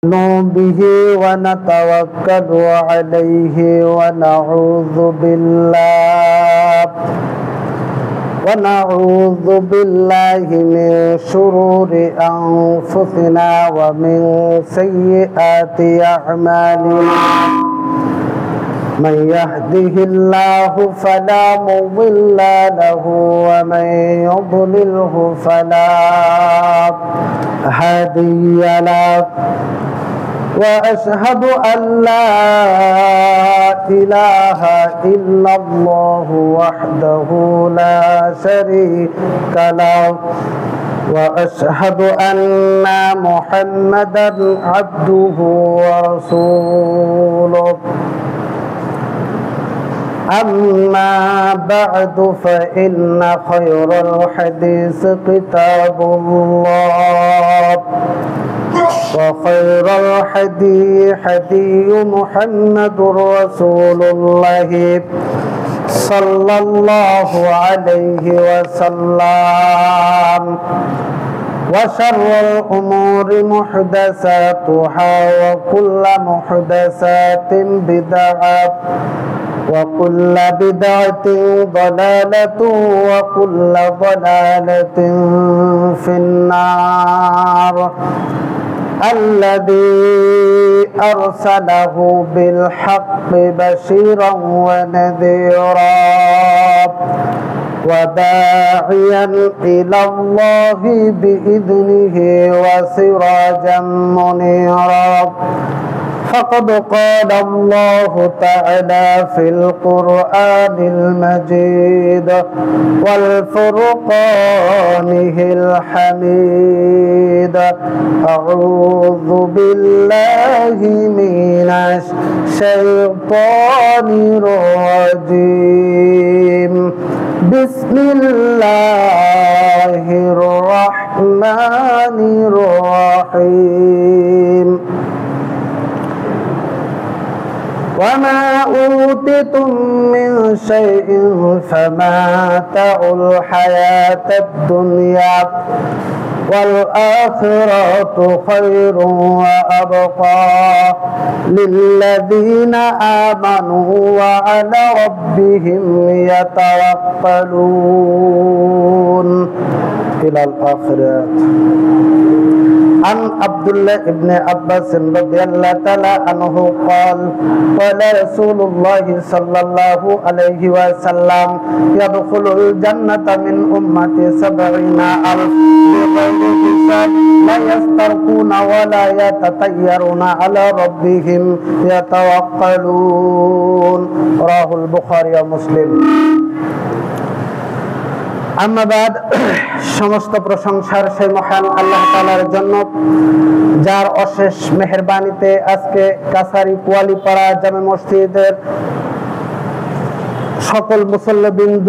نؤمن به ونتوكل عليه ونعوذ بالله من شرور أنفسنا ومن سيئات أعمالنا من يهده الله فلا مضل له ومن يضلله فلا هادي له وأشهد أن لا إله إلا الله وحده لا شريك له وأشهد أن محمدا عبده ورسوله أما بعد فإن خير الحديث كتاب الله وخير الحديث حديث محمد رسول الله صلى الله عليه وسلم وشر الأمور محدثاتها وكل محدثات بدعة وكل بدعة ضلالة وكل ضلالة في النار الذي أرسله بالحق بشيرا ونذيرا وداعيا إلى الله بإذنه وسراجا منيرا فقد قال الله تعالى في القرآن المجيد والفرقانه الحميد أعوذ بالله من الشيطان الرجيم بسم الله الرحمن الرحيم وما أوتيتم من شيء فمتاع الحياة الدنيا والآخرة خير وأبقى للذين آمنوا وعلى ربهم يتوكلون إلى الآخرة. عن عبد الله بن عباس رضي الله تعالى عنه قال قال رسول الله صلى الله عليه وسلم يدخل الجنة من أمتي 70,000 بغير حساب لا يسترقون ولا يتطيرون على ربهم يتوكلون رواه البخاري ومسلم. আম্মাবাদ, সমস্ত প্রশংসার সেই মহান আল্লাহ তাআলার জন্য, যার অশেষ মেহেরবানিতে আজকে কাছারি কুয়ালিপাড়া জামে মসজিদের সকল মুসল্লিবৃন্দ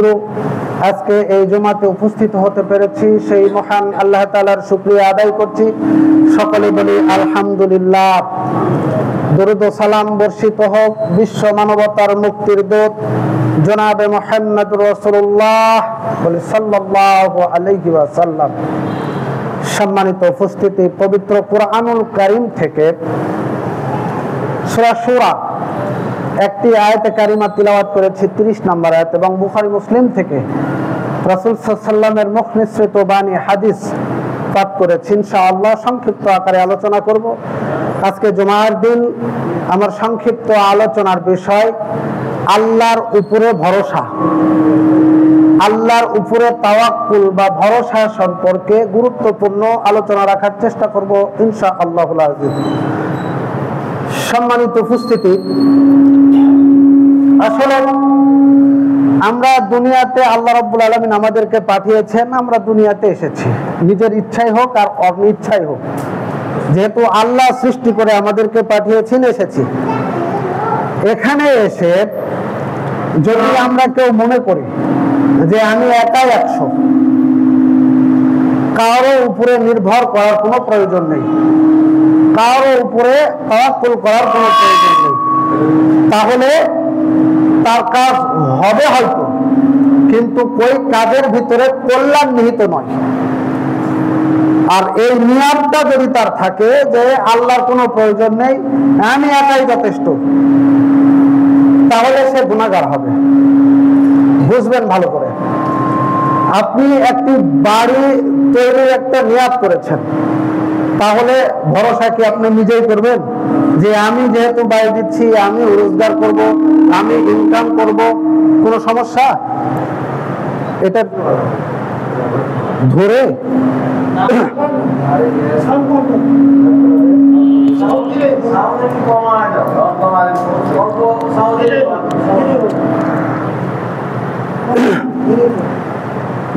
আজকে এই জুমাতে উপস্থিত হতে পেরেছি। সেই মহান আল্লাহ তাআলার শুকরিয়া আদায় করছি। সকলে বলি আলহামদুলিল্লাহ। দরুদ ও সালাম বর্ষিত হোক বিশ্ব মানবতার মুক্তির দূত জনাবে মুহাম্মদ রাসূলুল্লাহ সাল্লাল্লাহু আলাইহি ওয়াসাল্লাম। সম্মানিত উপস্থিতি, পবিত্র কুরআনুল কারীম থেকে সূরা শূরা একটি আয়াতে কারিমা তিলাওয়াত করেছি, 30 নম্বর আয়াত, এবং বুখারী মুসলিম থেকে রাসূল সাল্লাল্লাহু আলাইহি ওয়াসাল্লামের মুখ নিঃসৃত বাণী হাদিস পাঠ করেছি। ইনশাআল্লাহ সংক্ষিপ্ত আকারে আলোচনা করব। আজকে জুমার দিন আমার সংক্ষিপ্ত আলোচনার বিষয় আল্লাহর উপরে ভরসা। আল্লাহর উপরে তাওয়াক্কুল বা ভরসা সম্পর্কে গুরুত্বপূর্ণ আলোচনা রাখার চেষ্টা করব ইনশাআল্লাহুল আজিজ। সম্মানিত উপস্থিতি, আসলে আমরা দুনিয়াতে আল্লাহ রাব্বুল আলামিন আমাদেরকে পাঠিয়েছেন, আমরা দুনিয়াতে এসেছি নিজের ইচ্ছাই হোক আর অনিচ্ছাই হোক। যেহেতু আল্লাহ সৃষ্টি করে আমাদেরকে পাঠিয়েছেন, এসেছি। এখানে এসে যদি আমরা কেউ মনে করি যে আমি একাই 100, কারো উপরে নির্ভর করার কোনো প্রয়োজন নেই, কারো উপরে তাওয়াক্কুল করার কোনো প্রয়োজন নেই, তাহলে তার কাজ হবে হয়তো, কিন্তু ওই কাজের ভিতরে কল্যাণ নিহিত নয়। আর এই নিয়তটা যদি তার থাকে যে আল্লাহর কোনো প্রয়োজন নেই, আমি একাই যথেষ্ট, তাহলে সে গুনাহগার হবে। বুঝবেন ভালো করে। আপনি একটি বাড়ি তৈরির একটা নিয়ত করেছেন, তাহলে ভরসা কি আপনি নিজেই করবেন যে আমি যেহেতু বাড়ি দিচ্ছি, আমি রোজগার করব, আমি ইনকাম করব, কোনো সমস্যা? এটা ধরে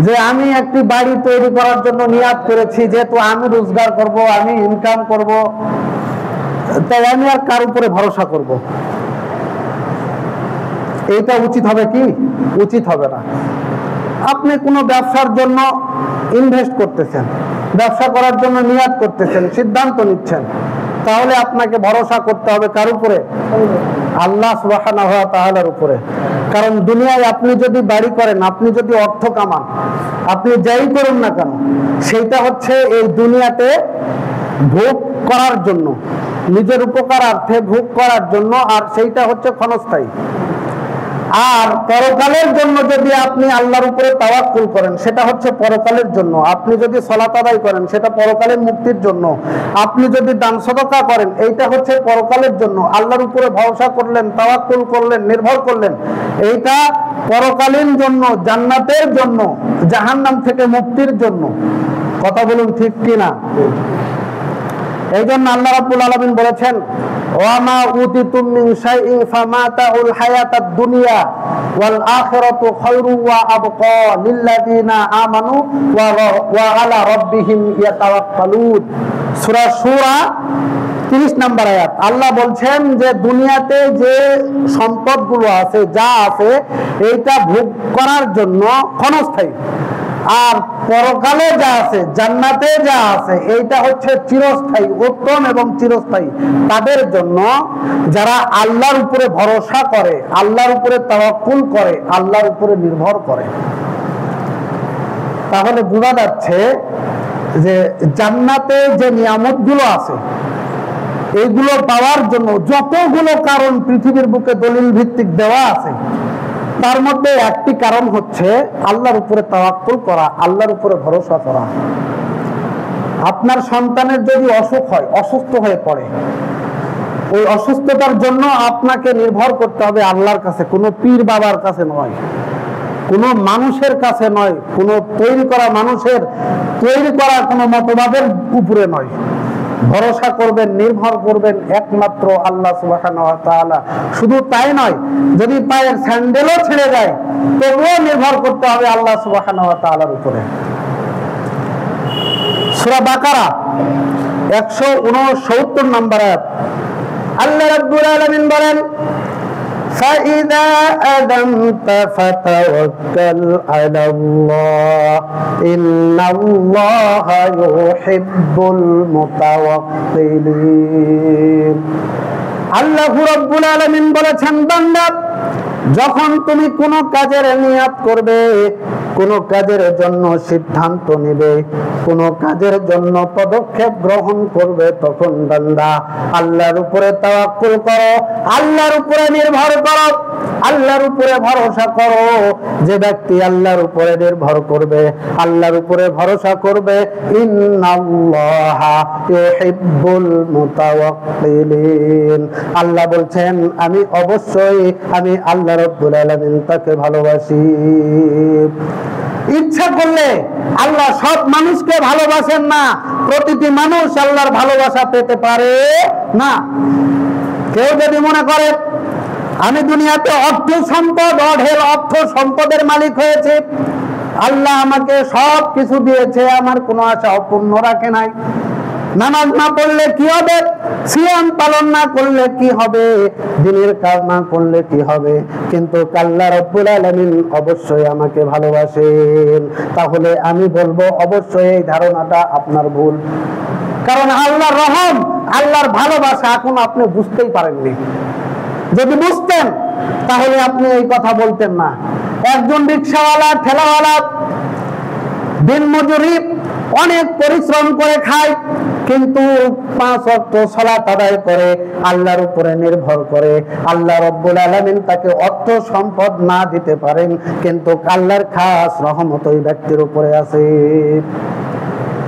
যে আমি একটি বাড়ি তৈরি করার জন্য নিয়াত করেছি, যেহেতু আমি রোজগার করব, আমি ইনকাম করব, তাই আমি আর কার উপরে ভরসা করব? এটা উচিত হবে কি? উচিত হবে না। আপনি কোনো ব্যবসার জন্য ইনভেস্ট করতেছেন, ব্যবসা করার জন্য নিয়াত করতেছেন, সিদ্ধান্ত নিচ্ছেন, তাহলে আপনাকে ভরসা করতে হবে কার উপরে? আল্লাহ সুবহানাহু ওয়া তাআলার উপরে। কারণ দুনিয়ায় আপনি যদি বাড়ি করেন, আপনি যদি অর্থ কামান, আপনি যাই করুন না কেন, সেইটা হচ্ছে এই দুনিয়াতে ভোগ করার জন্য, নিজের উপকারার্থে ভোগ করার জন্য, আর সেইটা হচ্ছে ক্ষণস্থায়ী। আর পরকালের জন্য যদি আপনি আল্লাহর উপরে তাওয়াক্কুল করেন, সেটা হচ্ছে পরকালের জন্য। আপনি যদি সালাত আদায় করেন, সেটা পরকালের মুক্তির জন্য। আপনি যদি দান সদকা করেন, এইটা হচ্ছে পরকালের জন্য। আল্লাহর উপরে ভরসা করলেন, তাওয়াক্কুল করলেন, নির্ভর করলেন, এইটা পরকালীন জন্য, জান্নাতের জন্য, জাহান্নাম থেকে মুক্তির জন্য। কথা বলুন ঠিক কিনা? এই জন্য আল্লাহ রাব্বুল আলামিন বলেছেন, ওয়া মা উতিতুম মিন শাইইন ফামাতাউল হায়াতাদ দুনিয়া ওয়াল আখিরাতু খায়রু ওয়া আবকা লিল্লাযিনা আমানু ওয়া আলা রাব্বিহিম ইয়াতাওয়াক্কালুন। সূরা সূরা 30 নম্বর আয়াত। আল্লাহ বলছেন যে দুনিয়াতে যে সম্পদগুলো আছে, যা আছে, এইটা ভোগ করার জন্য ক্ষণস্থায়ী, আর পরকালে যা আছে, জান্নাতে যা আছে, এইটা হচ্ছে চিরস্থায়ী, উত্তম এবং চিরস্থায়ী। তাদের জন্য যারা আল্লাহর উপরে ভরসা করে, আল্লাহর উপরে তাওয়াক্কুল করে, আল্লাহর উপরে নির্ভর করে। তাহলে বোঝা যাচ্ছে যে জান্নাতে যে নিয়ামতগুলো আছে, এইগুলো পাওয়ার জন্য যতগুলো কারণ পৃথিবীর বুকে দলিল ভিত্তিক দেওয়া আছে, তার মধ্যে একটি কারণ হচ্ছে আল্লাহর উপরে তাওয়াক্কুল করা, আল্লাহর উপরে ভরসা করা। আপনার সন্তানের যদি অসুখ হয়, অসুস্থ হয়ে পড়ে, ওই অসুস্থতার জন্য আপনাকে নির্ভর করতে হবে আল্লাহর কাছে, কোনো পীর বাবার কাছে নয়, কোনো মানুষের কাছে নয়, কোনো তৈরি করা মানুষের তৈরি করা কোনো মতবাদের উপরে নয়। ভরসা করবেন, নির্ভর করবেন একমাত্র আল্লাহ সুবহানাহু ওয়া তাআলা। শুধু তাই নয়, যদি পায়ের স্যান্ডেলও ছিঁড়ে যায়, তবুও নির্ভর করতে হবে আল্লাহ সুবহানাহু ওয়া তাআলার উপরে। সূরা বাকারা 169 নম্বর আয়াত। আল্লাহ রাব্বুল আলামিন বলেন, فَإِذَا أَذَنْتَ فَتَوَكَّلْ عَلَى اللَّهِ إِنَّ اللَّهَ يُحِبُّ الْمُتَوَكِّلِينَ। আল্লাহ রাব্বুল আলামিন বলেছেন, বান্দা, যখন তুমি কোনো কাজের নিয়াত করবে, কোনো কাজের জন্য সিদ্ধান্ত নেবে, কোনো কাজের জন্য পদক্ষেপ গ্রহণ করবে, তখন বান্দা আল্লাহর উপরে তাওয়াক্কুল করো, আল্লাহর উপরে নির্ভর করো, আল্লাহর উপরে ভরসা করো। যে ব্যক্তি আল্লাহর উপরে নির্ভর করবে, আল্লাহর উপরে ভরসা করবে, ইন্নাল্লাহা ইউহিব্বুল মুতাওয়াক্কিলিন। আল্লাহ বলছেন, আমি অবশ্যই, আমি আল্লাহ রাব্বুল আলামিন তাকে ভালোবাসি। ইচ্ছা করলে আল্লাহ সব মানুষকে ভালোবাসেন না, প্রতিটি মানুষ আল্লাহর ভালোবাসা পেতে পারে না। কেউ যদি মনে করে আমি দুনিয়াতে অর্থ সম্পদ, অঢেল অর্থ সম্পদের মালিক হয়েছে, আল্লাহ আমাকে সব কিছু দিয়েছে, আমার কোনো আশা অপূর্ণ রাখে নাই, নামাজ না পড়লে কি হবে, সিয়াম পালন না করলে কি হবে, দিনের কাজ না করলে কি হবে, কিন্তু আল্লাহ রাব্বুল আলামিন অবশ্যই আমাকে ভালোবাসেন, তাহলে আমি বলবো অবশ্যই এই ধারণাটা আপনার ভুল। কারণ আল্লাহর রহম, আল্লাহর ভালোবাসা এখন আপনি বুঝতেই পারেননি। যদি বুঝতেন তাহলে আপনি এই কথা বলতেন না। একজন রিকশাওয়ালা, ঠেলাওয়ালা, দিনমজুরি অনেক পরিশ্রম করে খায়, কিন্তু 5 ওয়াক্ত সালাত আদায় করে, আল্লাহর উপরে নির্ভর করে। আল্লাহ রাব্বুল আলামিন তাকে অর্থ সম্পদ না দিতে পারেন, কিন্তু আল্লাহর খাস রহমত ওই ব্যক্তির উপরে আছে।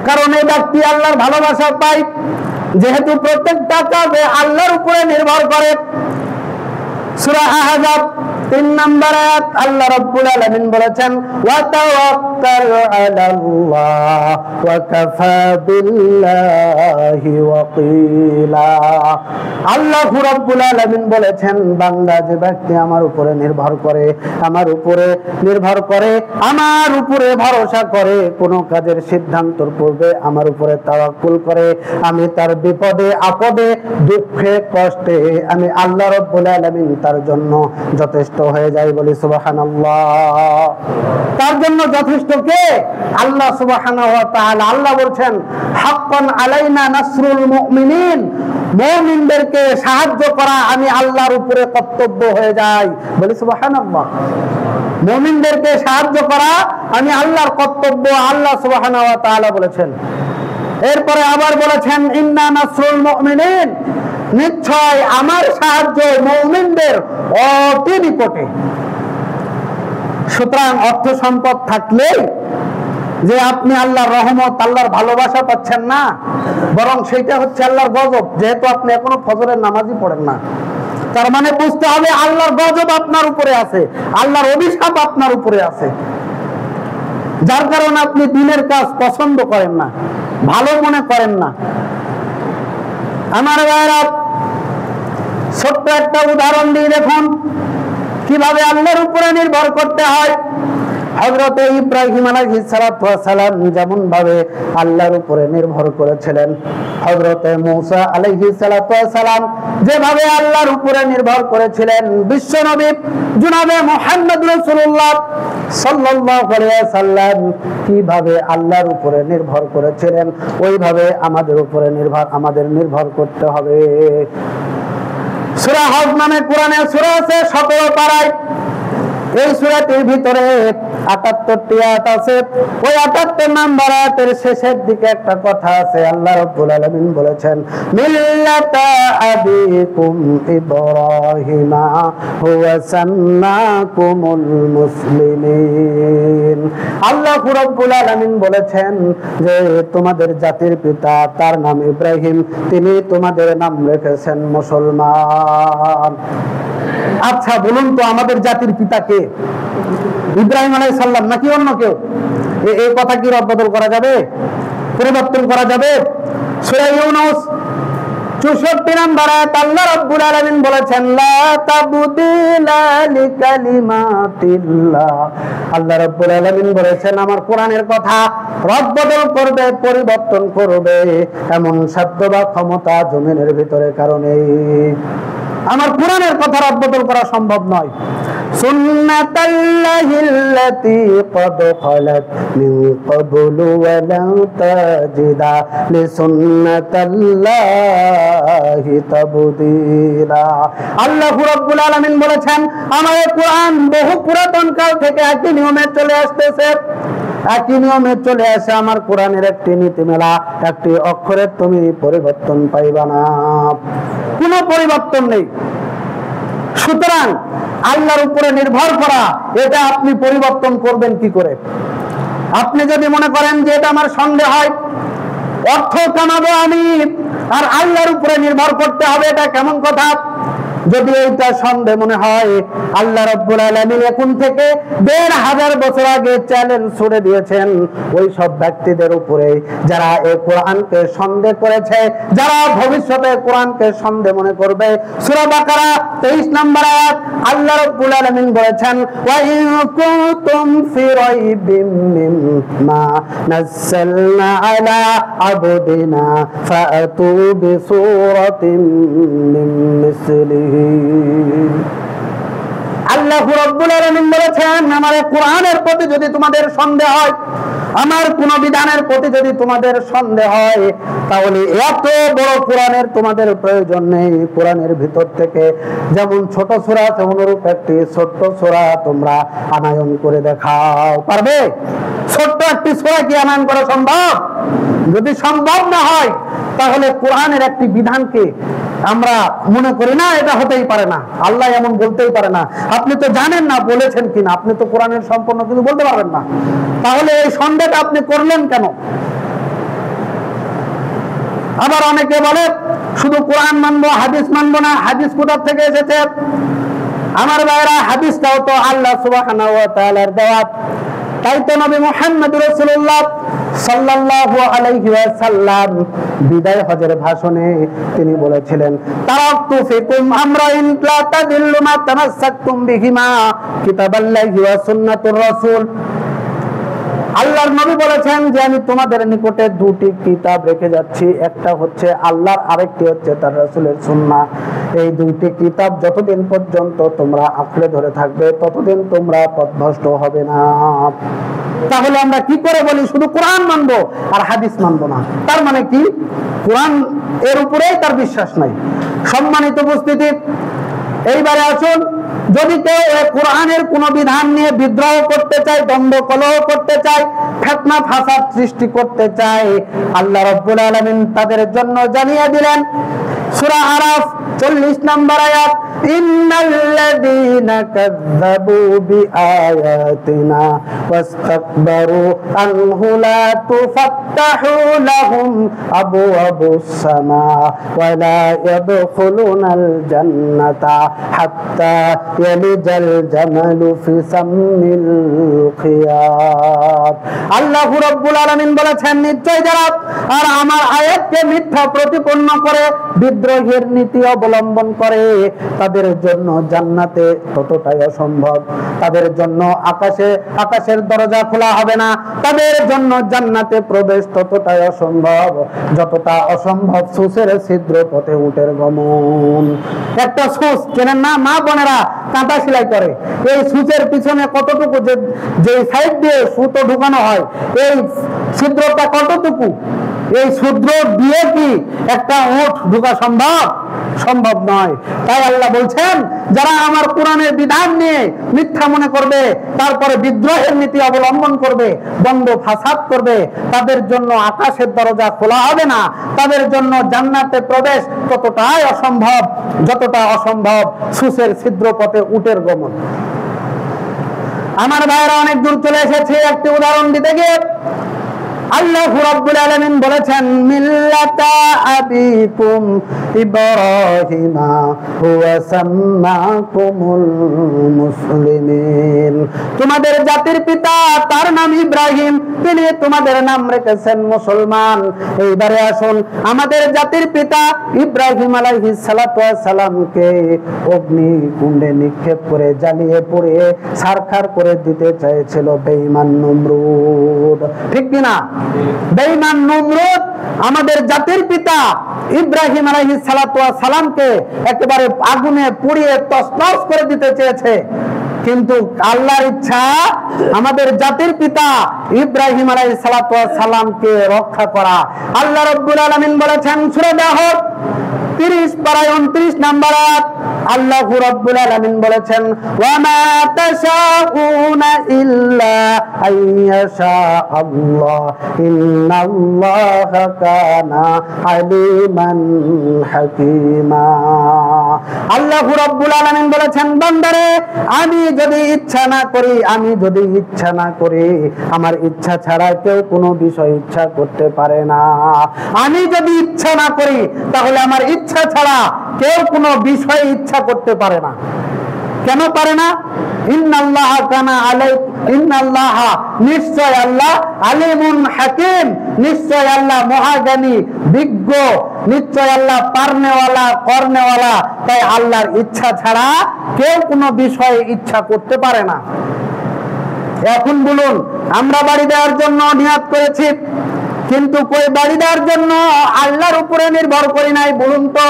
কারণ এই ব্যক্তি আল্লাহর ভালোবাসা পায়, যেহেতু প্রত্যেকটা কাজে আল্লাহর উপরে নির্ভর করে। সূরা আহজাব 3 নম্বর আয়াত আল্লাহ রাব্বুল আলামিন বলেছেন, ওয়া তাওয়াক্কাল আলাল্লাহ ওয়া কাফা বিল্লাহি ওয়াকিলা। আল্লাহ রাব্বুল আলামিন বলেছেন, বান্দা যে ব্যক্তি আমার উপরে নির্ভর করে, আমার উপরে নির্ভর করে, আমার উপরে ভরসা করে, কোন কাজের সিদ্ধান্তর পূর্বে আমার উপরে তাওয়াক্কুল করে, আমি তার বিপদে আপদে দুঃখে কষ্টে আমি আল্লাহ রাব্বুল আলামিন তার জন্য যথেষ্ট হয়ে যায়। বলি সুবহানাল্লাহ। তার জন্য যথেষ্ট কে? আল্লাহ সুবহানাহু ওয়া তাআলা। আল্লাহ বলছেন, হাক্কান আলাইনা নাসরুল মুমিনিন, মুমিনদেরকে সাহায্য করা আমি আল্লাহর উপরে কর্তব্য হয়ে যায়। বলি সুবহানাল্লাহ। মুমিনদেরকে সাহায্য করা আমি আল্লাহর কর্তব্য, আল্লাহ সুবহানাহু ওয়া তাআলা বলেছেন। এরপরে আবার বলেছেন, ইন্না নাসরুল মুমিনিন, নিশ্চয় আমার সাহায্য মুমিনদের অতি নিকটে। সুতরাং অর্থ সম্পদ থাকলে যে আপনি আল্লাহর রহমত, আল্লাহর ভালোবাসা পাচ্ছেন না, বরং সেটা হচ্ছে আল্লাহর গজব। যেহেতু আপনি এখনো ফজরের নামাজই পড়েন না, তার মানে বুঝতে হবে আল্লাহর গজব আপনার উপরে আছে, আল্লাহর অভিশাপ আপনার উপরে আছে, যার কারণে আপনি দিনের কাজ পছন্দ করেন না, ভালো মনে করেন না। আমার ভাইরা, ছোট্ট একটা উদাহরণ দিয়ে দেখুন কিভাবে আল্লাহর উপরে নির্ভর করতে হয়। হযরত ইব্রাহিম আলাইহিস সালাতু ওয়াস সালাম যেমন ভাবে আল্লাহর উপরে নির্ভর করেছিলেন, হযরত মূসা আলাইহিস সালাতু ওয়াস সালাম যেভাবে আল্লাহর উপরে নির্ভর করেছিলেন, বিশ্বনবী জনাবে মুহাম্মদ রাসূলুল্লাহ সাল্লাল্লাহু আলাইহি ওয়াসাল্লাম কিভাবে আল্লাহর উপরে নির্ভর করেছিলেন, ওইভাবে আমাদের নির্ভর করতে হবে। সূরা হজ নামে কোরআনে সূরা আছে 17 পারায়। এই সূরাটির ভিতরে ৭৮টি আয়াত আছে। ওই ৭৮ নম্বর আয়াতের শেষের দিকে একটা কথা আছে। আল্লাহ রাব্বুল আলামিন বলেছেন, মিল্লাতা আবিকুম ইব্রাহিমা হুয়া সাম্মাকুমুল মুসলিমিন। আল্লাহ রাব্বুল আলামিন বলেছেন যে তোমাদের জাতির পিতা, তার নাম ইব্রাহিম, তিনি তোমাদের নাম রেখেছেন মুসলমান। আচ্ছা বলুন তো, আমাদের জাতির পিতা কে? ইব্রাহিম আলাইহিস সালাম নাকি অন্য কেউ? এই কথা কি রদবদল করা যাবে, পরিবর্তন করা যাবে? সূরা ইউনূস 64 নম্বর আয়াত আল্লাহ রাব্বুল আলামিন বলেছেন, লা তাবদিলা লিকালিমাতিল্লাহ। আল্লাহ রাব্বুল আলামিন বলেছেন, আমার কোরআনের কথা রদবদল করবে, পরিবর্তন করবে এমন সাধ্য বা ক্ষমতা জমিনের ভিতরে কারণে আমার কোরআনের কথা রদবদল করা সম্ভব নয়। সুন্নাতাল্লাহিল্লাতী ক্বাদ খালাত মিন ক্বাবলু ওয়া লা তাজিদা লিসুন্নাতাল্লাহি তাবদীলা। আল্লাহ রাব্বুল আলামিন বলেছেন, আমার কোরআন বহু পুরাতন কাল থেকে একই নিয়মে চলে আসতেছে। একই নিয়মে চলে আসে আমার কোরআনের একটি নীতিমেলা, একটি অক্ষরের তুমি পরিবর্তন পাইবা না, কোনো পরিবর্তন নেই। সুতরাং আল্লাহর উপরে নির্ভর করা, এটা আপনি পরিবর্তন করবেন কি করে? আপনি যদি মনে করেন যে এটা আমার সন্দেহ হয়, অর্থ কামাবো আমি আর আল্লাহর উপরে নির্ভর করতে হবে, এটা কেমন কথা? যদি এইটা সন্দেহ মনে হয়, আল্লাহ রাব্বুল আলামিন এখন থেকে ১৫০০ বছর আগে চ্যালেঞ্জ ছুড়ে দিয়েছেন ওই সব ব্যক্তিদের উপরে যারা এই কোরআনকে সন্দেহ করেছে, যারা ভবিষ্যতে কোরআনকে সন্দেহ মনে করবে। সূরা বাকারা ২৩ নম্বর আয়াত আল্লাহ রাব্বুল আলামিন বলেছেন, ওয়া ইন কুনতুম ফি রাইবিম মিম্মা নাযালনা আলা আবদিনা ফাআতু বিসূরাতিন মিন মিসলিহি। আল্লাহ রাব্বুল আলামিন বলেছেন, আমার কোরআনের প্রতি যদি তোমাদের সন্দেহ হয়, আমার কোন বিধানের প্রতি যদি তোমাদের সন্দেহ হয়, তাহলে এত বড় কোরআনের তোমাদের প্রয়োজন নেই। কোরআনের ভিতর থেকে যেমন ছোট সূরা আছে, অনুরূপ একটি ছোট্ট সূরা তোমরা আনয়ন করে দেখাও। পারবে? ছোট্ট একটি সূরা কি আনয়ন করা সম্ভব? যদি সম্ভব না হয় তাহলে কোরআনের একটি বিধানকে আমরা মনে করি না এটা হতেই পারে না, আল্লাহ এমন বলতেই পারে না। আপনি তো জানেন না বলেছেন কিনা, আপনি তো কোরআনের সম্পূর্ণ কিছু বলতে পারবেন না, তাহলে এই সন্দেহটা আপনি করলেন কেন? আবার অনেকে বলে শুধু কোরআন মানবো, হাদিস মানবো না। হাদিস কোথা থেকে এসেছে? আমার ভাইরা, হাদিসটাও তো আল্লাহ সুবহানাহু ওয়া তাআলার দেওয়া। তাই তো নবী মুহাম্মদ রাসূলুল্লাহ সাল্লাল্লাহু আলাইহি ওয়াসাল্লাম বিদায় হজের ভাষণে তিনি বলেছিলেন, তারাকতু ফিকুম আমরাইন লা তাদিল্লু মা তামাসসাকতুম বিহিমা কিতাবাল্লাহি ওয়া সুন্নাতুর রাসূল। আল্লাহর নবী বলেছেন যে আমি তোমাদের নিকটে দুটি কিতাব রেখে যাচ্ছি, একটা হচ্ছে আল্লাহর, আরেকটি হচ্ছে তার রাসূলের সুন্নাহ। এই দুইটি কিতাব যতদিন পর্যন্ত তোমরা আঁকড়ে ধরে থাকবে ততদিন তোমরা পথভ্রষ্ট হবে না। তাহলে আমরা কি করে বলি শুধু কোরআন মানবো আর হাদিস মানবো না? তার মানে কি কোরআন এর উপরেই তার বিশ্বাস নাই। সম্মানিত উপস্থিতি, এইবারে আসুন, যদি কেউ কোরআনের কোন বিধান নিয়ে বিদ্রোহ করতে চায়, দ্বন্দ্ব কলহ করতে চায়, ফিতনা ফাসাদ সৃষ্টি করতে চায়, আল্লাহ রাব্বুল আলামিন তাদের জন্য জানিয়ে দিলেন সূরা আরাফ 40 নম্বর আয়াত, ইন্নাল্লাযীনা কাযযাবু বিআয়াতিনা ওয়াস্তাকবারু আনহু লা তুফাত্তাহু লাহুম আবওয়াবুস সামা ওয়া লা ইয়াদখুলুনাল জান্নাতা হাত্তা ইয়ালিজাল জামালু ফি সাম্মিল খিয়াত। আল্লাহ রাব্বুল আলামিন বলেছেন, নিশ্চয় যারা আর আমার আয়াতকে মিথ্যা প্রতিপন্ন করে বিদ্রোহের নীতি অবলম্বন করে তাদের জন্য জান্নাতে ততটাই অসম্ভব, তাদের জন্য আকাশের দরজা খোলা হবে না, তাদের জন্য জান্নাতে প্রবেশ ততটাই অসম্ভব যতটা অসম্ভব সূচের ছিদ্র পথে উটের গমন। একটা সূচ চেনেন না মা বোনেরা, কাঁটা সেলাই করে, এই সূচের পিছনে কতটুকু যে সাইড দিয়ে সুতো ঢুকানো হয়, এই ছিদ্রটা কতটুকু? এই ছিদ্র দিয়ে কি একটা উট ঢোকা সম্ভব? সম্ভব নয়। তাই আল্লাহ বলছেন, যারা আমার কোরআনের বিধান নিয়ে মিথ্যা মনে করবে, তারপরে বিদ্রোহের নীতি অবলম্বন করবে, দ্বন্দ্ব ফাসাদ করবে, তাদের জন্য আকাশের দরজা খোলা হবে না, তাদের জন্য জান্নাতে প্রবেশ ততটাই অসম্ভব যতটা অসম্ভব সূচের ছিদ্র পথে উটের গমন। আমার ভাইরা অনেক দূর চলে এসেছে, একটি উদাহরণ দিতে গিয়ে আল্লাহ রাব্বুল আলামিন বলেছেন, মিল্লাতা আবিকুম ইব্রাহিমা হুয়া সাম্মাকুমুল মুসলিমিন। তোমাদের জাতির পিতা তার নাম ইব্রাহিম, তিনি তোমাদের নাম রেখেছেন মুসলমান। এইবারে আসুন, আমাদের জাতির পিতা ইব্রাহিম আলাইহিস সালাতু ওয়াস সালামকে অগ্নিকুণ্ডে নিক্ষেপ করে জ্বালিয়ে পুড়িয়ে ছারখার করে দিতে চেয়েছিল বেঈমান নমরুদ, ঠিক কিনা? বেঈমান নমরুদ আমাদের জাতির পিতা ইব্রাহিম আলাইহিস সালাতু ওয়াস সালামকে একেবারে আগুনে পুড়িয়ে তছনছ করে দিতে চেয়েছে, কিন্তু আল্লাহর ইচ্ছা আমাদের জাতির পিতা ইব্রাহিম আলাইহিস সালাতু ওয়াস সালামকে রক্ষা করা। আল্লাহ রাব্বুল আলামিন বলেছেন সূরা দাহর 30 পারায় 29 নম্বর আয়াত, আল্লাহ রাব্বুল আলামিন বলেছেন, ওয়া মা তাশাউনা ইল্লা আইয়াশা আল্লাহ ইন্নাল্লাহা কানা আলিমান হাকীমা। আল্লাহ রাব্বুল আলামিন বলেছেন, বান্দারে আমি যদি ইচ্ছা না করি, আমার ইচ্ছা ছাড়া কেউ কোনো বিষয় ইচ্ছা করতে পারে না। আমি যদি ইচ্ছা না করি তাহলে আমার ইচ্ছা ছাড়া কেউ কোনো বিষয় ইচ্ছা করতে পারে না। কেন পারে না? ইন্নাল্লাহা কানা ইন্নাল্লাহা, নিশ্চয় আল্লাহ, আলিমুন হাকিম, নিশ্চয় আল্লাহ মহাজ্ঞানী বিজ্ঞ, নিশ্চয় আল্লাহ পারনেওয়ালা করনেওয়ালা। তাই আল্লাহর ইচ্ছা ছাড়া কেউ কোনো বিষয়ে ইচ্ছা করতে পারে না। এখন বলুন, আমরা বাড়ি দেওয়ার জন্য নিয়াত করেছি, কিন্তু কই বাড়ি দেওয়ার জন্য আল্লাহর উপরে নির্ভর করি নাই। বলুন তো,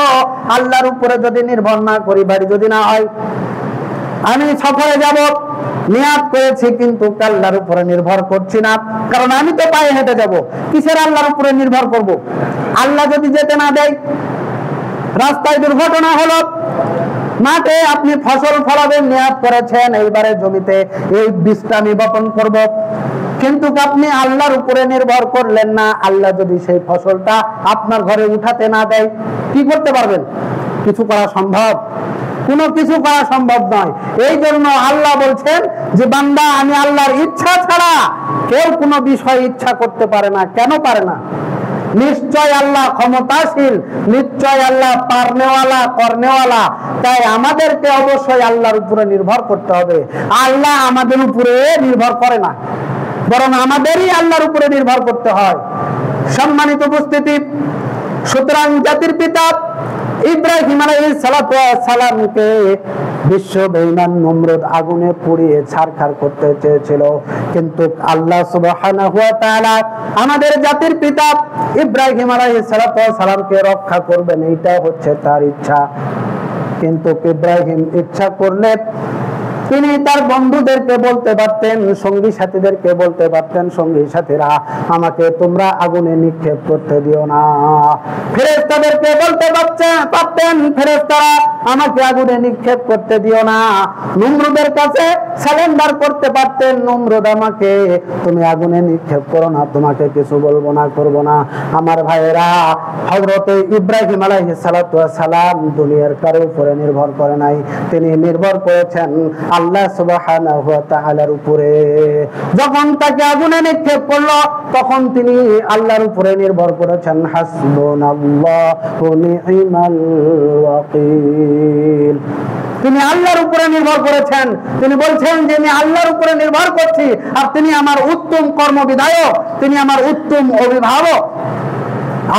আল্লাহর উপরে যদি নির্ভর না করি, বাড়ি যদি না হয়, আমি সফরে যাব নিয়াত করেছি কিন্তু আল্লাহর উপরে নির্ভর করছি না, কারণ আমি তো পায়ে হেঁটে যাব, কিসের আল্লাহর উপরে নির্ভর করব? আল্লাহ যদি যেতে না দেয়, রাস্তায় দুর্ঘটনা হলো, মাঠে আপনি ফসল ফলাবেন নিয়াত করেছেন, এইবারে জমিতে এই বীজটা আমি বপন করব, কিন্তু আপনি আল্লাহর উপরে নির্ভর করলেন না। আল্লাহ যদি সেই ফসলটা আপনার ঘরে উঠাতে না দেয়, কি করতে পারবেন? কিছু করা সম্ভব? কোনো কিছু করা সম্ভব নয়। এই জন্য আল্লাহ বলছেন যে বান্দা, আমি আল্লাহর ইচ্ছা ছাড়া কেউ কোনো বিষয় ইচ্ছা করতে পারে না। কেন পারে না? নিশ্চয় আল্লাহ ক্ষমতাশীল, নিশ্চয় আল্লাহ পারনেওয়ালা, করনেওয়ালা। তাই আমাদেরকে অবশ্যই আল্লাহর উপরে নির্ভর করতে হবে। আল্লাহ আমাদের উপরে নির্ভর করে না, বরং আমাদেরই আল্লাহর উপরে নির্ভর করতে হয়। সম্মানিত উপস্থিতি, সুতরাং জাতির পিতা ইব্রাহিম আলাইহিস সালাতু ওয়াস সালামকে বিশ্ব বেঈমান নমরুদ আগুনে পুড়িয়ে ছারখার করতে চেয়েছিল, কিন্তু আল্লাহ সুবহানাহু ওয়া তাআলা আমাদের জাতির পিতা ইব্রাহিম আলাইহিস সালাতু ওয়াস সালামকে রক্ষা করবেন, এইটা হচ্ছে তার ইচ্ছা। কিন্তু ইব্রাহিম ইচ্ছা করলে তিনি তার বন্ধুদেরকে বলতে পারতেন, সঙ্গী সাথীদেরকে বলতে পারতেন, সঙ্গী সাথীরা আমাকে তোমরা আগুনে নিক্ষেপ করতে দিও না। ফেরেশতাদেরকে বলতে পারতেন, ফেরেশতারা আমাকে আগুনে নিক্ষেপ করতে দিও না। নমরুদের কাছে সারেন্ডার করতে পারতেন, নমরুদ আমাকে তুমি আগুনে নিক্ষেপ করো না, তোমাকে কিছু বলবো না, করবো না। আমার ভাইয়েরা, হযরত ইব্রাহিম আলাইহিস সালাতু ওয়াস সালাম দুনিয়ার কারো উপরে নির্ভর করে নাই, তিনি নির্ভর করেছেন আল্লাহ সুবহানাহু ওয়া তাআলার উপরে। যখন তাকে আগুনে নিক্ষেপ করলো, তখন তিনি আল্লাহর উপরে নির্ভর করেছেন। হাসবুনাল্লাহু নি'মাল ওয়াকিল। তিনি আল্লাহর উপরে নির্ভর করেছেন। তিনি বলছেন যে আমি আল্লাহর উপরে নির্ভর করছি, আর তিনি আমার উত্তম কর্মবিধায়ক, তিনি আমার উত্তম অভিভাবক।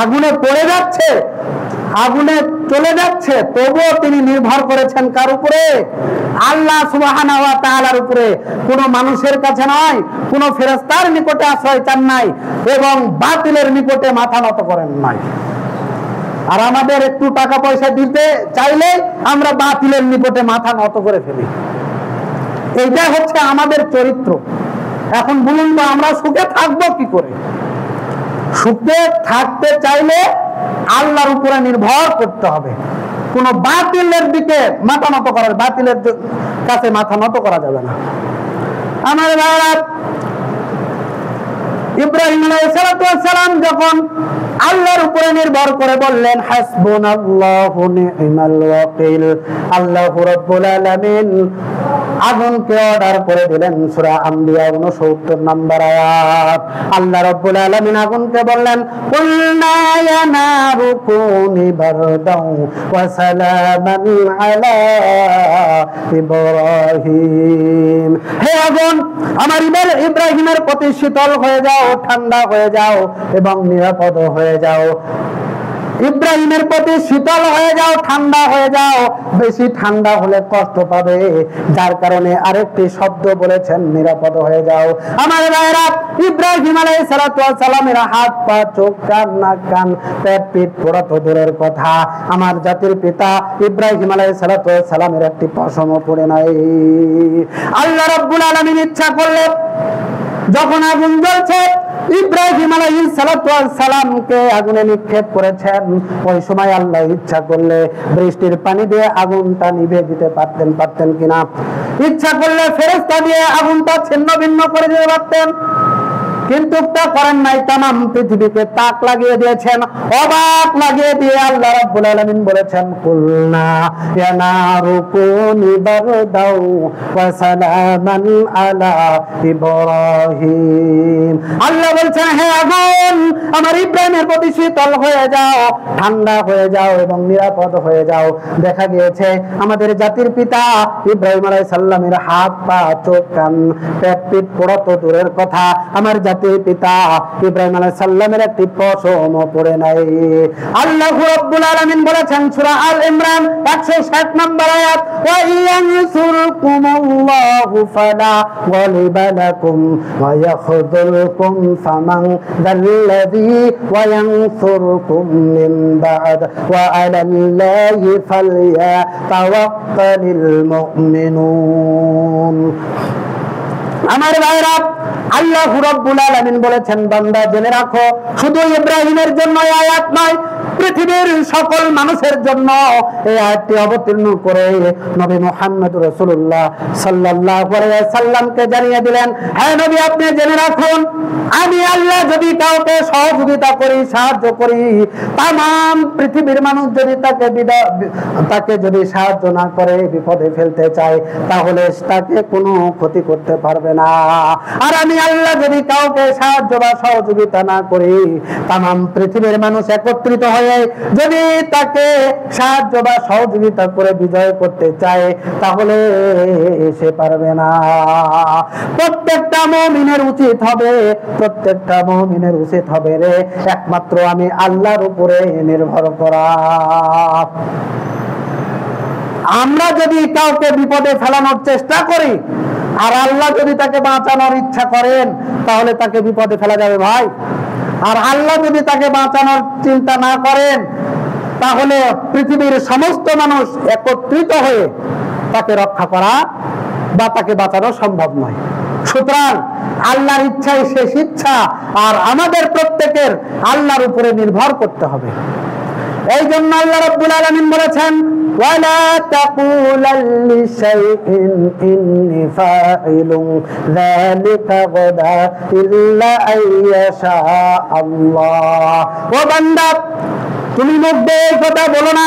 আগুনে পড়ে যাচ্ছে, আগুনে চলে যাচ্ছে, তবুও তিনি নির্ভর করেছেন কার উপরে? আল্লাহ সুবহানাহু ওয়া তাআলার উপরে। কোন মানুষের কাছে নয়, কোন ফেরেশতার নিকটে আশ্রয় চান নাই, এবং বাতিলের নিকটে মাথা নত করেন নাই। আর আমাদের একটু টাকা পয়সা দিতে চাইলে আমরা বাতিলের নিকটে মাথা নত করে ফেলি। এইটা হচ্ছে আমাদের চরিত্র। এখন বলুন তো, আমরা সুখে থাকবো কি করে? সুখে থাকতে চাইলে আল্লাহর উপরে নির্ভর করতে হবে। কোন বাতিলের দিকে মাথা নত করার, বাতিলের কাছে মাথা নত করা যাবে না। আমার ভাইরা, ইব্রাহিম আলাইহিস সালাতু ওয়াস সালাম যখন আল্লাহর উপরে নির্ভর করে বললেন হাসবুনাল্লাহু নি'মাল ওয়াকিল, আল্লাহু রাব্বুল আলামিন আগুনকে অর্ডার করে দিলেন। সূরা আম্বিয়া 69 নম্বর আয়াত। আল্লাহ রাব্বুল আলামিন আগুনকে বললেন, কুলনা ইয়া নারু কুনি বারদাও ওয়া সালামান আলা ইব্রাহিম। হে আগুন, আমার ইব্রাহিমের প্রতি শীতল হয়ে যাও, ঠান্ডা হয়ে যাও এবং নিরাপদ হয়ে যাও। ইব্রাহিমের প্রতি শীতল হয়ে যাও, ঠান্ডা হয়ে যাও। বেশি ঠান্ডা হলে কষ্ট পাবে, যার কারণে আরেকটি শব্দ বলেছেন নিরাপদ হয়ে যাও। আমার ভাইরা, ইব্রাহিম আলাইহিস সালাতু ওয়াস সালামের হাত পা চোখ কান নাক কান পেট পিঠ পোড়া তো দূরের কথা, আমার জাতির পিতা ইব্রাহিম আলাইহিস সালাতু ওয়াস সালামের একটি পশমও পড়ে নাই। আল্লাহ রাব্বুল আলামিন ইচ্ছা করলে যখন আগুন জ্বলছে, ইব্রাহিম আলাইহিস সালাতু ওয়াস সালামকে আগুনে নিক্ষেপ করেছেন, ওই সময় আল্লাহ ইচ্ছা করলে বৃষ্টির পানি দিয়ে আগুনটা নিভে দিতে পারতেন কিনা? ইচ্ছা করলে ফেরেশতা দিয়ে আগুনটা ছিন্ন ভিন্ন করে দিতে পারতেন, কিন্তু তা করেন নাই। তামাম পৃথিবীকে তাক লাগিয়ে দিয়েছেন, অবাক লাগিয়ে দিয়ে আল্লাহ রাব্বুল আলামিন বলেছেন, কুলনা ইয়া নারু কুনি বারদাও ওয়া সালামান আলা ইব্রাহিম। আল্লাহ বলছেন, হে আগুন, আমার ইব্রাহিমের প্রতি শীতল হয়ে যাও, ঠান্ডা হয়ে যাও এবং নিরাপদ হয়ে যাও। দেখা গিয়েছে আমাদের জাতির পিতা ইব্রাহিম আলাইহিস সালামের হাত পা চোখ কান পেট পিঠ পোড়া তো দূরের কথা, আমার পিতা ইব্রাহিম আলাইহিস সালামের একটি পশম পড়ে নাই। আল্লাহ রাব্বুল আলামিন বলেছেন সূরা আল ইমরান 160 নম্বর আয়াত, ওয়া ইয়ানসুরকুমুল্লাহু ফালা গালিবা লাকুম ওয়া ইয়াখযুলকুম ফামান যাল্লাযী ওয়া ইয়ানসুরকুম মিন বা'দ ওয়া আলাল্লাহি ফালইয়াতাওয়াক্কালিল মুমিনুন। আমার ভাইরা, আল্লাহ রাব্বুল আলামিন বলেছেন, বান্দা জেনে রাখো, শুধু ইব্রাহিমের জন্য আয়াত নয়, পৃথিবীর সকল মানুষের জন্য এই আয়াতটি অবতীর্ণ করে নবী মুহাম্মদ রাসূলুল্লাহ সাল্লাল্লাহু আলাইহি ওয়াসাল্লামকে জানিয়ে দিলেন, হে নবী, আপনি জেনে রাখুন, আমি আল্লাহ যদি কাউকে সহযোগিতা করি, সাহায্য করি, তাম পৃথিবীর মানুষ যদি তাকে যদি সাহায্য না করে, বিপদে ফেলতে চায়, তাহলে তাকে কোনো ক্ষতি করতে পারবে না। আর আমি আল্লাহ যদি কাউকে সাহায্য বা সহযোগিতা না করি, তাম পৃথিবীর মানুষ একত্রিত হয়ে যদি তাকে সাহায্য বা সহযোগিতা করে বিজয় করতে চায়, তাহলে সে পারবে না। প্রত্যেকটা মুমিনের উচিত হবে রে একমাত্র আমি আল্লাহর উপরে নির্ভর করা। আমরা যদি কাউকে বিপদে ফেলানোর চেষ্টা করি আর আল্লাহ যদি তাকে বাঁচানোর ইচ্ছা করেন, তাহলে তাকে বিপদে ফেলা যাবে ভাই। আর আল্লাহ যদি তাকে বাঁচানোর চিন্তা না করেন, তাহলে পৃথিবীর সমস্ত মানুষ একত্রিত হয়ে তাকে রক্ষা করা বা তাকে বাঁচানো সম্ভব নয়। সুতরাং আল্লাহর ইচ্ছাই শেষ ইচ্ছা, আর আমাদের প্রত্যেকের আল্লাহর উপরে নির্ভর করতে হবে। এই জন্য আল্লাহ রাব্বুল আলামিন বলেছেন, ওয়ালা তাকুলাল্লি শাইইন ইন্নী ফাইলুন যালিকা গাদা ইল্লা আইয়াশা আল্লাহ। ও বান্দা, তুমি মুখ দিয়ে কথা বলো না,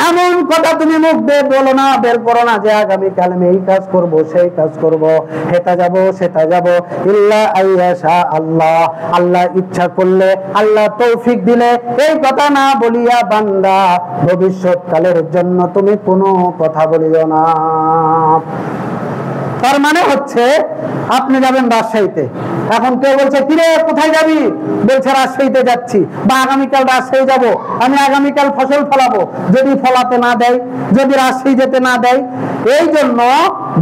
এমন কথা তুমি মুখ দিয়ে বলো না, বের করো না যে আগামীকাল আমি এই কাজ করব, সেই কাজ করব, হেটা যাব, সেটা যাব, ইল্লা আইয়াশা আল্লাহ, আল্লাহ ইচ্ছা করলে, আল্লাহ তৌফিক দিলে, এই কথা না বলিয়া বান্দা ভবিষ্যৎকালের জন্য তুমি কোনো কথা বলিও না। তার মানে হচ্ছে আপনি যাবেন রাজশাহীতে, এখন কেউ বলছে কিরে কোথায় যাবি, বলছে রাজশাহীতে যাচ্ছি, বা আগামীকাল রাজশাহী যাব, আমি আগামীকাল ফসল ফলাবো, যদি ফলাতে না দেয়, যদি রাজশাহী যেতে না দেয়, এই জন্য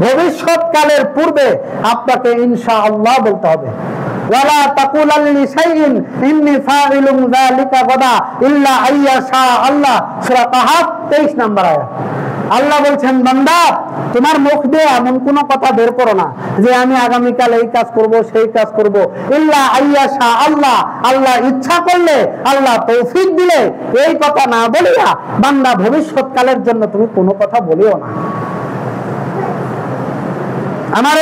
ভবিষ্যৎকালের পূর্বে আপনাকে ইনশাআল্লাহ বলতে হবে। ওয়ালা তাকুলাল্লি শাইইন ইন্নী ফাইলুন যালিকা গাদা ইল্লা আইয়াশা আল্লাহ, সূরা কাহাফ 23 নম্বর আয়াত। আল্লাহ বলছেন, বান্দা তোমার মুখ দিয়ে এমন কোনো কথা বের করো না যে আমি আগামীকাল এই কাজ করব, সেই কাজ করব, ইল্লা আইয়াশা আল্লাহ, আল্লাহ ইচ্ছা করলে, আল্লাহ তৌফিক দিলে, এই কথা না বলিয়া বান্দা ভবিষ্যৎকালের জন্য তুমি কোনো কথা বলিও না। আমার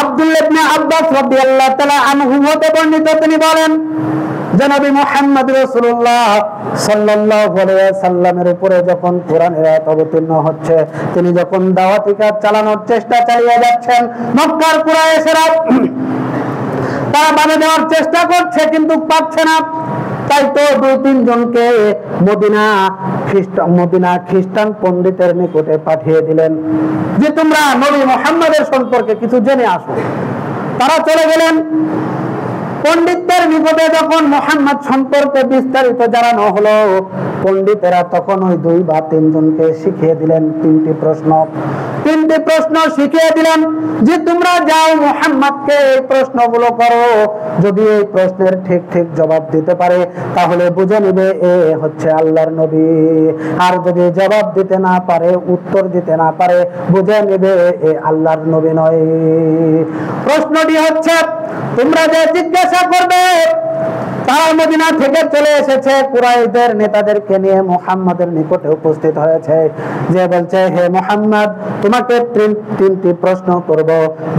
আব্দুল্লাহ ইবনে আব্বাস রাদিয়াল্লাহু তাআলা আনহু হতে বর্ণিত, তিনি বলেন যে নবী মুহাম্মদ রাসূলুল্লাহ সাল্লাল্লাহু আলাইহি ওয়াসাল্লামের উপরে যখন কোরআনের আয়াত অবতীর্ণ হচ্ছে, তিনি যখন দাওয়াতি কাজ চালানোর চেষ্টা চালিয়ে যাচ্ছেন, মক্কার কুরাইশরা তারা বাধা দেওয়ার চেষ্টা করছে কিন্তু পারছে না। তাই তো 2-3 জনকে মদিনা খ্রিস্টান পণ্ডিতের নিকটে পাঠিয়ে দিলেন যে তোমরা নবী মুহাম্মদের সম্পর্কে কিছু জেনে আসো। তারা চলে গেলেন পণ্ডিতদের নিকটে। যখন মুহাম্মদ সম্পর্কে বিস্তারিত জানানো হলো, পণ্ডিতেরা তখন ওই 2 বা 3 জনকে শিখিয়ে দিলেন 3টি প্রশ্ন শিখিয়ে দিলেন যে তোমরা যাও মুহাম্মদকে এই প্রশ্নগুলো করো, যদি এই প্রশ্নের ঠিক ঠিক জবাব দিতে পারে তাহলে বুঝে নেবে এ হচ্ছে আল্লাহর নবী, আর যদি জবাব দিতে না পারে, উত্তর দিতে না পারে, বুঝে নেবে এ আল্লাহর নবী নয়। প্রশ্নটি হচ্ছে, তোমরা যে জিজ্ঞাসা করবে তারা মদিনা থেকে চলে এসেছে, কুরাইশদের নেতাদেরকে নিয়ে মুহাম্মাদের নিকটে উপস্থিত হয়েছে, যে বলছে হে মুহাম্মদ তোমাকে 3টি প্রশ্ন করব,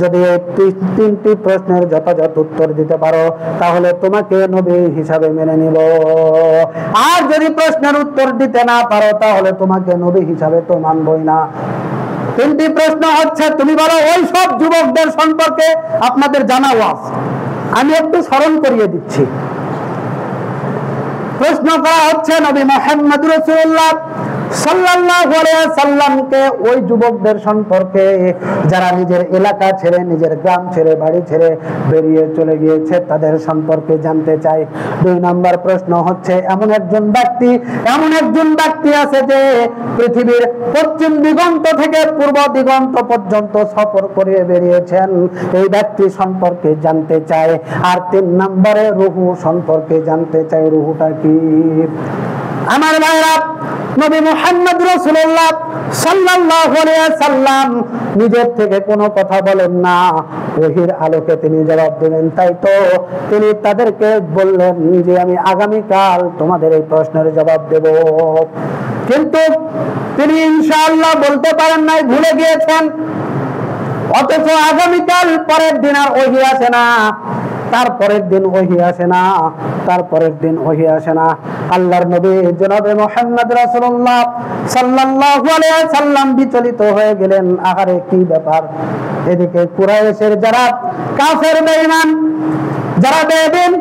যদি এই 3টি প্রশ্নের যথাযথ উত্তর দিতে পারো তাহলে তোমাকে নবী হিসাবে মেনে নিব, আর যদি প্রশ্নের উত্তর দিতে না পারো তাহলে তোমাকে নবী হিসাবে তো মানবই না। 3টি প্রশ্ন হচ্ছে, তুমি বলো ওই সব যুবকদের সম্পর্কে আপনাদের জানা আছে, আমি একটু স্মরণ করিয়ে দিচ্ছি। প্রশ্ন করা হচ্ছে নবী মুহাম্মদ রাসূলুল্লাহ সাল্লাল্লাহু আলাইহি ওয়াসাল্লামকে ওই যুবকদের সম্পর্কে যারা নিজের এলাকা ছেড়ে, নিজের গ্রাম ছেড়ে, বাড়ি ছেড়ে বেরিয়ে চলে গিয়েছে, তাদের সম্পর্কে জানতে চাই। 2 নম্বর প্রশ্ন হচ্ছে, এমন একজন ব্যক্তি আছে যে পৃথিবীর পশ্চিম দিগন্ত থেকে পূর্ব দিগন্ত পর্যন্ত সফর করে বেরিয়েছেন, এই ব্যক্তি সম্পর্কে জানতে চাই। আর 3 নম্বরে রূহ সম্পর্কে জানতে চাই, রূহটা কি। আমার ভাইরা, নবী মুহাম্মদ রাসূলুল্লাহ সাল্লাল্লাহু আলাইহি ওয়াসাল্লাম নিজের থেকে কোনো কথা বলেন না, ওহীর আলোকে তিনি জবাব দিলেন। তাই তো তিনি তাদেরকে বললেন যে আমি আগামীকাল তোমাদের এই প্রশ্নের জবাব দেব। কিন্তু তিনি ইনশাআল্লাহ বলতে পারেন নাই, ভুলে গিয়েছেন। অথচ আগামীকাল পরের দিন আর ওহী আসে না, তারপরের দিন ওহী আসে না, তারপরের দিন ওহী আসে না। আল্লাহর নবী জনাবে মুহাম্মদ রাসূলুল্লাহ সাল্লাল্লাহু আলাইহি ওয়াসাল্লাম বিচলিত হয়ে গেলেন। আহারে কি ব্যাপার! এদিকে কুরাইশের যারা কাফের বেঈমান, যারা বেঈমান,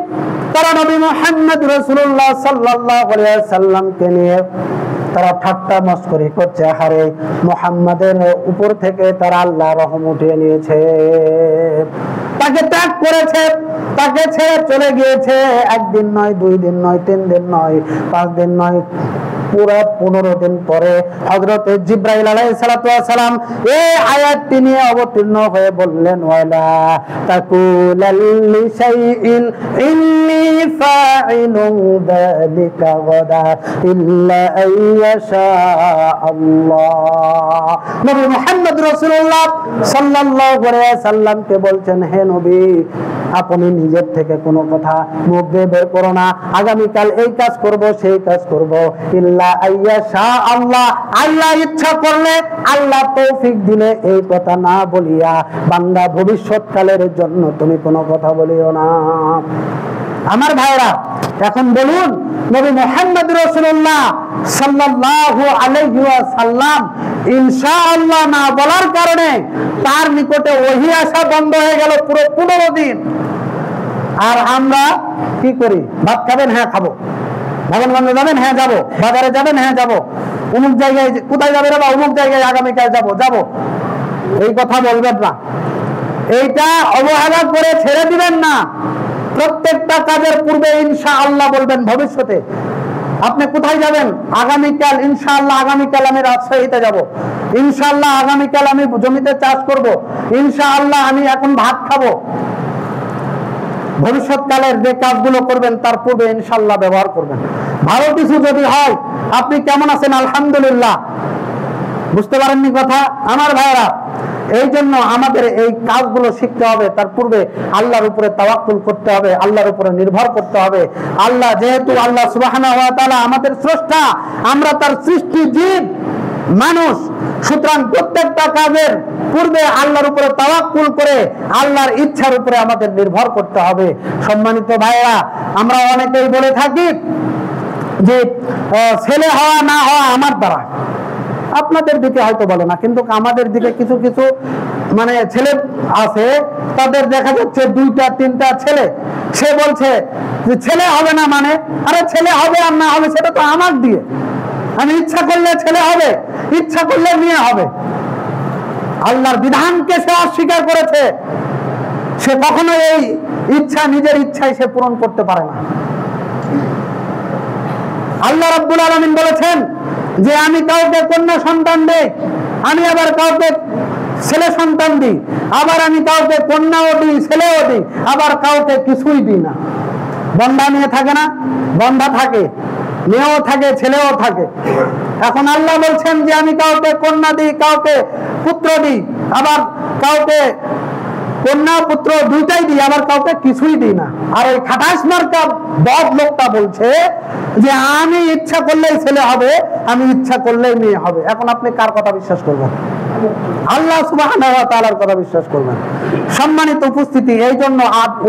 তারা নবী মুহাম্মদ রাসূলুল্লাহ সাল্লাল্লাহু আলাইহি ওয়াসাল্লামকে নিয়ে তারা ঠাট্টা মস্করি করছে। আহারে মুহাম্মাদের উপর থেকে তারা আল্লাহর রহম উঠিয়ে নিয়েছে, তাকে ত্যাগ করেছে, তাকে ছেড়ে চলে গিয়েছে। একদিন নয়, 2 দিন নয়, 3 দিন নয়, 5 দিন নয়, পুরো 15 দিন পরে হযরতে জিবরাইল আলাইহিস সালাতু ওয়াস সালাম এই আয়াতটি নিয়ে অবতীর্ণ হয়ে বললেন, ওয়ালা তাকুলাল্লি শাইইন ইন্নী ফাইলুন যালিকা গাদা ইল্লা আইয়াশা আল্লাহ। নবী মুহাম্মদ রাসূলুল্লাহ সাল্লাল্লাহু আলাইহি ওয়াসাল্লামকে বলছেন, হে নবী, আপনি নিজের থেকে কোনো কথা মুখ দিয়ে বের করো না, আগামীকাল এই কাজ করব, সেই কাজ করব, ইল্লা আইয়াশা আল্লাহ, আল্লাহ ইচ্ছা করলে, আল্লাহ তৌফিক দিলে এই কথা না বলিয়া বান্দা ভবিষ্যৎকালের জন্য তুমি কোনো কথা বলিও না। আমার ভাইরা, এখন বলুন, নবী মুহাম্মদ রাসূলুল্লাহ সাল্লাল্লাহু আলাইহি ওয়াসাল্লাম ইনশাআল্লাহ না বলার কারণে তার নিকটে ওহী আসা বন্ধ হয়ে গেল পুরো 15 দিন। আর আমরা কি করি? ভাত খাবেন? হ্যাঁ খাবো। ভবনগঞ্জে যাবেন? হ্যাঁ যাবো। বাজারে যাবেন? হ্যাঁ যাবো। অমুক জায়গায় কোথায় যাবে রে বা? অমুক জায়গায় আগামীকাল যাবো। এই কথা বলবেন না, এইটা অবহেলা করে ছেড়ে দিবেন না। প্রত্যেকটা কাজের পূর্বে ইনশাআল্লাহ বলবেন। ভবিষ্যতে আপনি কোথায় যাবেন? আগামীকাল ইনশাআল্লাহ, আগামীকাল আমি রাজশাহীতে যাব, ইনশাআল্লাহ আগামীকাল আমি জমিতে চাষ করব, ইনশাআল্লাহ আমি এখন ভাত খাবো। ভবিষ্যৎকালের যে কাজগুলো করবেন তার পূর্বে ইনশাআল্লাহ ব্যবহার করবেন। ভালো কিছু যদি হয়, আপনি কেমন আছেন? আলহামদুলিল্লাহ। বুঝতে পারেননি কথা? আমার ভাইরা, এই জন্য আমাদের এই কাজগুলো শিখতে হবে। তার পূর্বে আল্লাহর উপরে তাওয়াক্কুল করতে হবে, আল্লাহর উপরে নির্ভর করতে হবে। আল্লাহ যেহেতু আল্লাহ সুবহানাহু ওয়া তাআলা আমাদের স্রষ্টা, আমরা তার সৃষ্টি জীব মানুষ, সুতরাং প্রত্যেকটা কাজের পূর্বে আল্লাহর উপরে তাওয়াক্কুল করে আল্লাহর ইচ্ছার উপরে আমাদের নির্ভর করতে হবে। সম্মানিত ভাইরা, আমরা অনেকেই বলে থাকি যে ছেলে হওয়া না হওয়া আমার দ্বারা। আপনাদের দিকে হয়তো বলে না, কিন্তু আমাদের দিকে কিছু কিছু মানে ছেলে আছে, তাদের দেখা যাচ্ছে 2টা 3টা ছেলে। সে বলছে যে ছেলে হবে না, মানে আরে ছেলে হবে আর না হবে সেটা তো আমার দিয়ে, আমি ইচ্ছা করলে ছেলে হবে, ইচ্ছা করলে মেয়ে হবে। আল্লাহর বিধানকে সে অস্বীকার করেছে, সে কখনো এই ইচ্ছা নিজের ইচ্ছায় সে পূরণ করতে পারে না। আল্লাহ রাব্বুল আলামিন বলেছেন যে আমি কাউকে কন্যা সন্তান দেই, আমি আবার কাউকে ছেলে সন্তান দিই, আবার আমি কাউকে কন্যাও দিই, ছেলেও দিই, আবার কাউকে কিছুই দিই না। বন্ধা মেয়ে থাকে না? বন্ধা থাকে, মেয়েও থাকে, ছেলেও থাকে। এখন আল্লাহ বলছেন যে আমি কাউকে কন্যা দিই, কাউকে পুত্র দিই, আবার কাউকে কন্যা পুত্র দুইটাই দিই, আবার কাউকে কিছুই দিই না। আর ওই খাটাস মার্কা বদ লোকটা বলছে যে আমি ইচ্ছা করলেই ছেলে হবে, আমি ইচ্ছা করলেই মেয়ে হবে। এখন আপনি কার কথা বিশ্বাস করবেন? আল্লাহ সুবহানাহু ওয়া তাআলার কথা বিশ্বাস করবেন। সম্মানিত উপস্থিতি, এই জন্য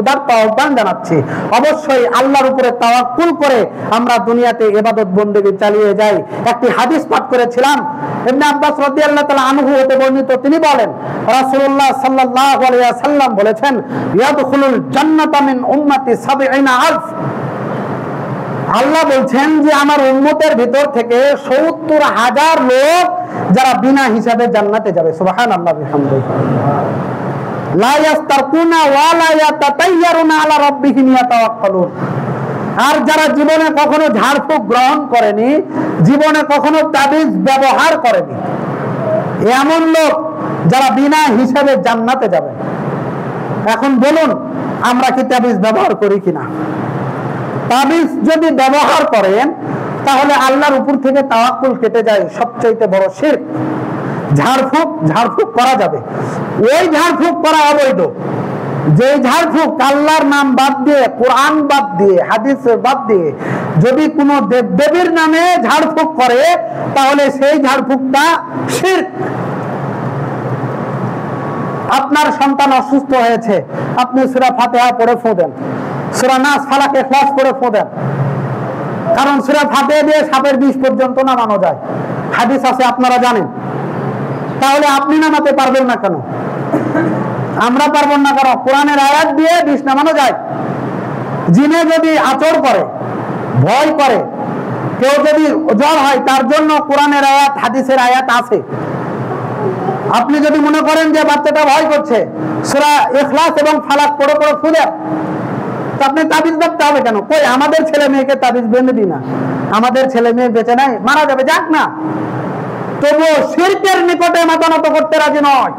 উদাত্ত আহ্বান জানাচ্ছি, অবশ্যই আল্লাহর উপরে তাওয়াক্কুল করে আমরা দুনিয়াতে ইবাদত বন্দেগী চালিয়ে যাই। একটি হাদিস পাঠ করেছিলাম, ইবনে আব্বাস রাদিয়াল্লাহু তাআলা আনহু হতে বর্ণিত, তিনি বলেন রাসূলুল্লাহ সাল্লাল্লাহু আলাইহি ওয়াসাল্লাম বলেছেন, ইয়াদখুলুল জান্নাতা মিন উম্মতি ৭০,০০০। আল্লাহ বলছেন যে আমার উম্মতের ভিতর থেকে ৭০,০০০ লোক যারা বিনা হিসাবে জান্নাতে যাবে। সুবহানাল্লাহ বিহামদিহি। লা ইয়াস্তারকুনা ওয়া লা ইয়াতাতায়্যারুনা আলা রাব্বিহিম ইয়াতাওয়াক্কালুন। আর যারা জীবনে কখনো ঝাড়ফুঁক গ্রহণ করেনি, জীবনে কখনো তাবিজ ব্যবহার করেনি, এমন লোক যারা বিনা হিসাবে জান্নাতে যাবে। এখন বলুন, আমরা কি তাবিজ ব্যবহার করি কিনা? তাবিজ যদি ব্যবহার করেন তাহলে আল্লাহর উপর থেকে তাওয়াক্কুল কেটে যায়, সবচেয়ে বড় শিরক। ঝাড়ফুঁক করা যাবে, ওই ঝাড়ফুঁক করা অবৈধ যে ঝাড়ফুঁক আল্লাহর নাম বাদ দিয়ে, কোরআন বাদ দিয়ে, হাদিস বাদ দিয়ে যদি কোনো দেবদেবীর নামে ঝাড়ফুঁক করে তাহলে সেই ঝাড়ফুঁকটা শিরক। আপনার সন্তান অসুস্থ হয়েছে, আপনি সূরা ফাতিহা পড়ে ফু দেন, সূরা নাস, ফালাক, ইখলাস পড়ে ফু দেন, কারণ সূরা ফাতিহা দিয়ে সাপের বিষ পর্যন্ত নামানো যায়, হাদিস আছে আপনারা জানেন। তাহলে আপনি নামাতে পারবেন না কেন? আমরা পারবো না কেন? কোরআনের আয়াত দিয়ে বিষ নামানো যায়। জিনে যদি আচর করে, ভয় করে, কেউ যদি জ্বর হয়, তার জন্য কোরআনের আয়াত, হাদিসের আয়াত আছে। আপনি যদি মনে করেন যে বাচ্চাটা ভয় করছে, সূরা ইখলাস এবং ফালাক পড়ে পড়ে ফু দেন, তো আপনি তাবিজ বাঁধতে হবে কেন? কই আমাদের ছেলে মেয়েকে তাবিজ বেঁধে দিই না, আমাদের ছেলে মেয়ে বেঁচে নাই, মারা যাবে, যাক না, তবুও শিরকের নিকটে মাথা নত করতে রাজি নয়।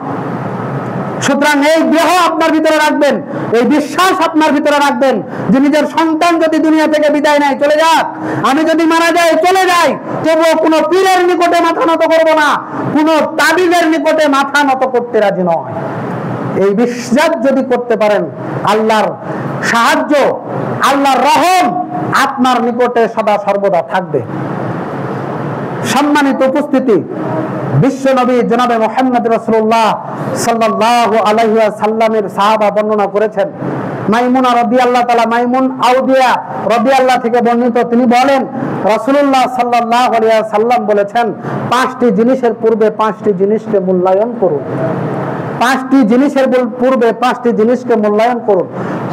সুতরাং এই দেহ আপনার ভিতরে রাখবেন, এই বিশ্বাস আপনার ভিতরে রাখবেন যে নিজের সন্তান যদি দুনিয়া থেকে বিদায় নেয়, চলে যাক, আমি যদি মারা যাই চলে যাই, তবুও কোনো পীরের নিকটে মাথা নত করব না, কোনো তাবিজের নিকটে মাথা নত করতে রাজি নয়। এই বিশ্বাস যদি করতে পারেন, আল্লাহর সাহায্য, আল্লাহর রহম আপনার নিকটে সদা সর্বদা থাকবে। সম্মানিত উপস্থিতি, বিশ্ব নবী জনাবে মুহাম্মদ রাসূলুল্লাহ সাল্লাল্লাহু আলাইহি ওয়াসাল্লামের সাহাবা বর্ণনা করেছেন, মাইমুনা রাদিয়াল্লাহু তাআলা, মাইমুন আউদিয়া রাদিয়াল্লাহু থেকে বর্ণিত, তিনি বলেন রাসূলুল্লাহ সাল্লাল্লাহু আলাইহি ওয়াসাল্লাম বলেছেন, 5টি জিনিসের পূর্বে 5টি জিনিসকে মূল্যায়ন করুন। 5টি জিনিসের পূর্বে 5টি জিনিসকে মূল্যায়ন করুন।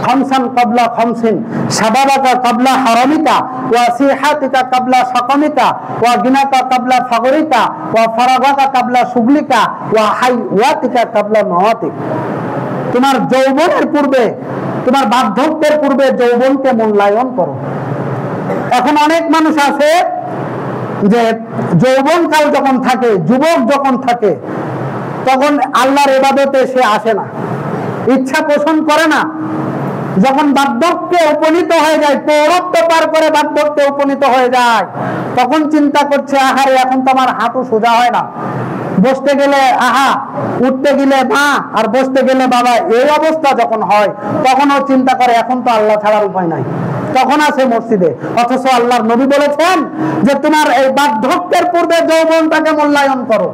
খামসান ক্বাবলা খামসিন, শাবাবাকা ক্বাবলা হারামিকা, ওয়া সিহাতিকা ক্বাবলা সাকামিকা, ওয়া গিনাকা ক্বাবলা ফাগরিকা, ওয়া ফারাগাকা ক্বাবলা শুগলিকা, ওয়া হাইওয়াতিকা ক্বাবলা মাওয়াতিক। তোমার যৌবনের পূর্বে, তোমার বার্ধক্যের পূর্বে যৌবনকে মূল্যায়ন করো। এখন অনেক মানুষ আছে যে যৌবনকাল যখন থাকে, যুবক যখন থাকে, তখন আল্লাহর ইবাদতে সে আসে না, ইচ্ছা পোষণ করে না। যখন বার্ধক্যে উপনীত হয়ে যায়, প্রৌঢ়ত্ব পার করে বার্ধক্যে উপনীত হয়ে যায়, তখন চিন্তা করছে, আহারে এখন তো আমার হাঁটু সোজা হয় না, বসতে গেলে আহা, উঠতে গেলে মা, আর বসতে গেলে বাবা, এই অবস্থা যখন হয় তখনও চিন্তা করে এখন তো আল্লাহ ছাড়ার উপায় নাই, তখন আছে মসজিদে। অথচ আল্লাহর নবী বলেছেন যে তোমার এই বার্ধক্যের পূর্বে যৌবনটাকে মূল্যায়ন করো।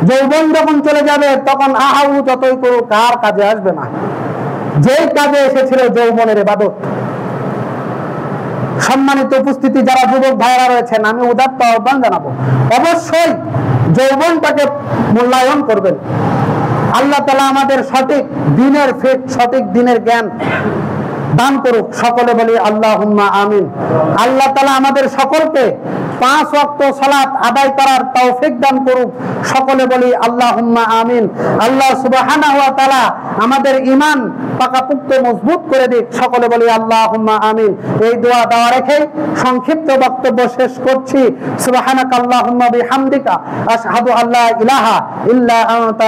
যৌবন যখন চলে যাবে তখন আহাউ যতই করো কার কাজে আসবে না, যেই কাজে এসেছিল যৌবনের ইবাদত। সম্মানিত উপস্থিতি, যারা যুবক ভাইরা রয়েছেন, আমি উদাত্ত আহ্বান জানাবো, অবশ্যই যৌবনটাকে মূল্যায়ন করবেন। আল্লাহ তাআলা আমাদের সঠিক দিনের জ্ঞান দান করুক, সকলে বলি আল্লাহুম্মা আমিন। আল্লাহ তাআলা আমাদের সকলকে 5 ওয়াক্ত সালাত আদায় করার তৌফিক দান করুক, সকলে বলি আল্লাহুম্মা আমিন। আল্লাহ সুবহানাহু ওয়া তাআলা আমাদের ঈমান পাকাপোক্ত মজবুত করে দিক, সকলে বলি আল্লাহুম্মা আমিন। এই দোয়া দেওয়া রেখে সংক্ষিপ্ত বক্তব্য শেষ করছি। সুবহানাকাল্লাহুম্মা বিহামদিকা আশহাদু আল্লা ইলাহা ইল্লা আনতা